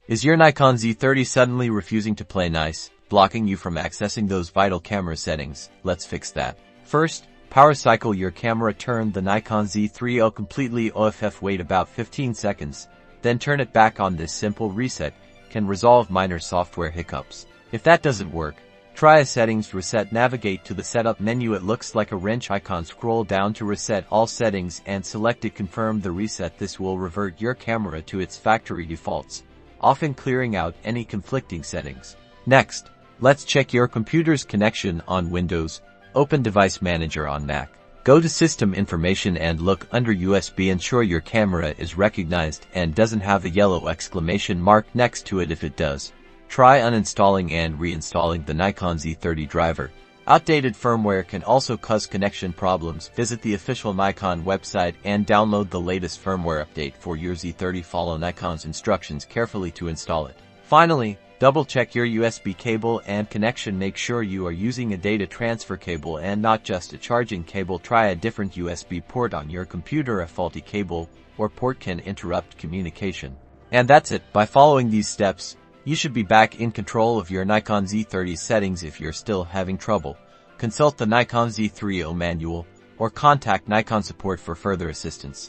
Is your Nikon Z30 suddenly refusing to play nice, blocking you from accessing those vital camera settings? Let's fix that. First, power cycle your camera. Turn the Nikon Z30 completely off. Wait about 15 seconds. Then turn it back on. This simple reset can resolve minor software hiccups. If that doesn't work, try a settings reset. Navigate to the setup menu. It looks like a wrench icon. Scroll down to reset all settings and select it. Confirm the reset. This will revert your camera to its factory defaults, often clearing out any conflicting settings. Next, let's check your computer's connection on Windows. Open Device Manager on Mac. Go to System Information and look under USB. Ensure your camera is recognized and doesn't have a yellow exclamation mark next to it. If it does, try uninstalling and reinstalling the Nikon Z30 driver. Outdated firmware can also cause connection problems. Visit the official Nikon website and download the latest firmware update for your Z30. Follow Nikon's instructions carefully to install it. Finally, double-check your USB cable and connection. Make sure you are using a data transfer cable and not just a charging cable. Try a different USB port on your computer. A faulty cable or port can interrupt communication. And that's it. By following these steps, you should be back in control of your Nikon Z30 settings. If you're still having trouble, consult the Nikon Z30 manual or contact Nikon support for further assistance.